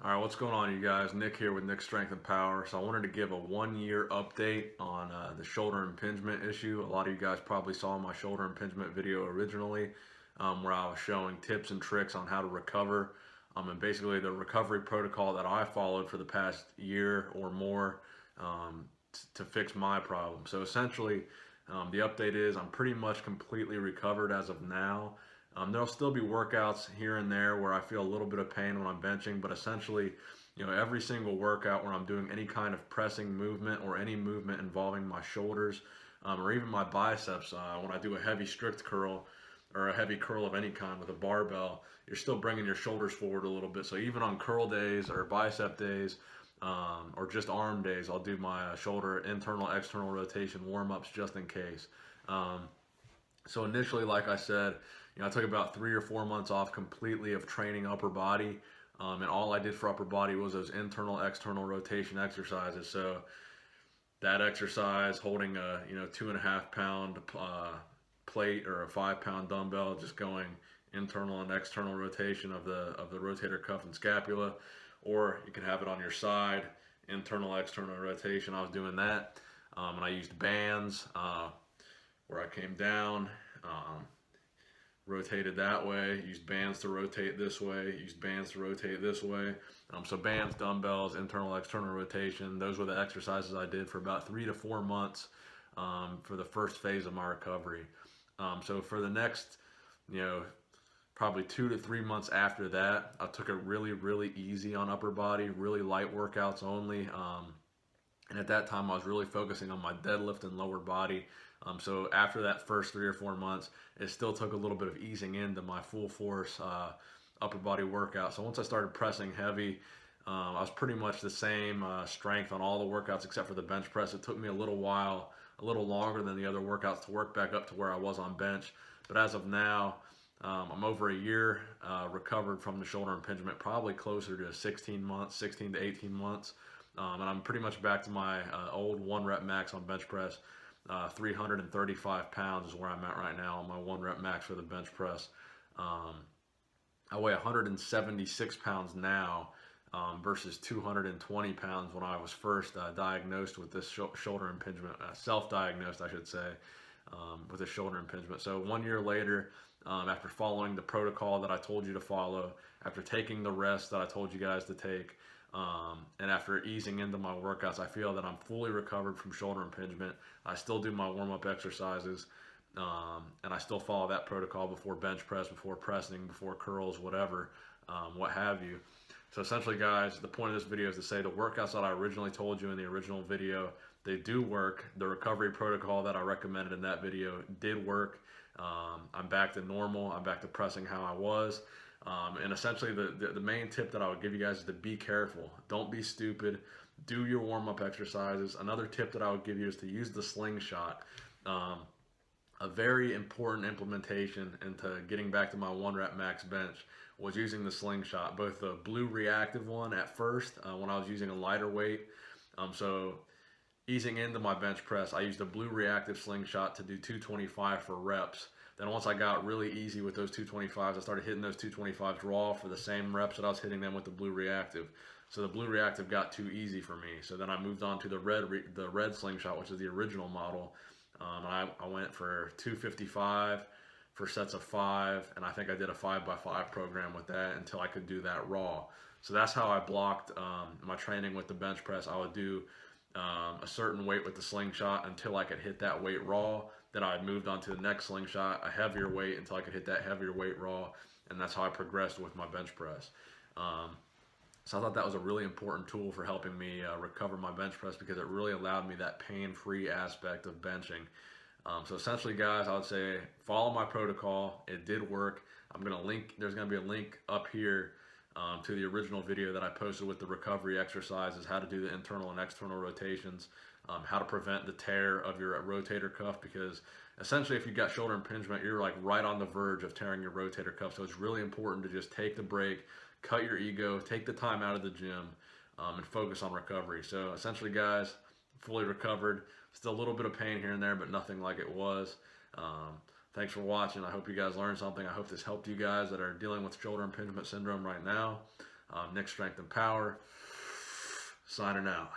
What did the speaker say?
All right, what's going on, you guys? Nick here with Nick Strength and Power. So I wanted to give a 1 year update on the shoulder impingement issue. A lot of you guys probably saw my shoulder impingement video originally, where I was showing tips and tricks on how to recover, and basically the recovery protocol that I followed for the past year or more to fix my problem. So essentially, the update is I'm pretty much completely recovered as of now. There'll still be workouts here and there where I feel a little bit of pain when I'm benching, but essentially, every single workout where I'm doing any kind of pressing movement or any movement involving my shoulders, or even my biceps, when I do a heavy strict curl or a heavy curl of any kind with a barbell, you're still bringing your shoulders forward a little bit. So even on curl days or bicep days, or just arm days, I'll do my shoulder internal, external rotation warm-ups just in case. So initially, like I said, I took about 3 or 4 months off completely of training upper body, and all I did for upper body was those internal, external rotation exercises. So that exercise, holding a 2.5 pound plate or a 5 pound dumbbell, just going internal and external rotation of the rotator cuff and scapula, or you can have it on your side, internal, external rotation. I was doing that, and I used bands where I came down. Rotated that way, used bands to rotate this way, used bands to rotate this way. So bands, dumbbells, internal, external rotation, those were the exercises I did for about 3 to 4 months for the first phase of my recovery. So for the next, probably 2 to 3 months after that, I took it really, really easy on upper body, really light workouts only. And at that time, I was really focusing on my deadlift and lower body. So after that first 3 or 4 months, it still took a little bit of easing into my full force upper body workout. So once I started pressing heavy, I was pretty much the same strength on all the workouts except for the bench press. It took me a little while, a little longer than the other workouts to work back up to where I was on bench. But as of now, I'm over a year recovered from the shoulder impingement, probably closer to 16 months, 16 to 18 months. And I'm pretty much back to my old 1 rep max on bench press. 335 pounds is where I'm at right now on my 1 rep max for the bench press. I weigh 176 pounds now versus 220 pounds when I was first diagnosed with this shoulder impingement, self-diagnosed, I should say, with a shoulder impingement. So 1 year later, after following the protocol that I told you to follow, after taking the rest that I told you guys to take, and after easing into my workouts, I feel that I'm fully recovered from shoulder impingement. I still do my warm-up exercises, and I still follow that protocol before bench press, before pressing, before curls, whatever, what have you. So essentially, guys, the point of this video is to say the workouts that I originally told you in the original video, they do work. The recovery protocol that I recommended in that video did work. I'm back to normal. I'm back to pressing how I was. And essentially the main tip that I would give you guys is to be careful. Don't be stupid. Do your warm-up exercises. Another tip that I would give you is to use the slingshot. A very important implementation into getting back to my 1 rep max bench was using the slingshot, both the blue reactive one at first when I was using a lighter weight. So easing into my bench press, I used a blue reactive slingshot to do 225 for reps. Then once I got really easy with those 225s, I started hitting those 225s raw for the same reps that I was hitting them with the blue reactive. So the blue reactive got too easy for me. So then I moved on to the red slingshot, which is the original model. And I went for 255 for sets of 5, and I think I did a 5x5 program with that until I could do that raw. So that's how I blocked my training with the bench press. I would do a certain weight with the slingshot until I could hit that weight raw. Then I moved on to the next slingshot, a heavier weight until I could hit that heavier weight raw, and that's how I progressed with my bench press. So I thought that was a really important tool for helping me recover my bench press because it really allowed me that pain-free aspect of benching. So essentially, guys, I would say follow my protocol. It did work. There's gonna be a link up here to the original video that I posted with the recovery exercises, how to do the internal and external rotations, how to prevent the tear of your rotator cuff, because essentially if you've got shoulder impingement, you're like right on the verge of tearing your rotator cuff. So it's really important to just take the break, cut your ego, take the time out of the gym, and focus on recovery. So essentially, guys, fully recovered. Still a little bit of pain here and there, but nothing like it was. Thanks for watching. I hope you guys learned something. I hope this helped you guys that are dealing with shoulder impingement syndrome right now. Nick Strength and Power, signing out.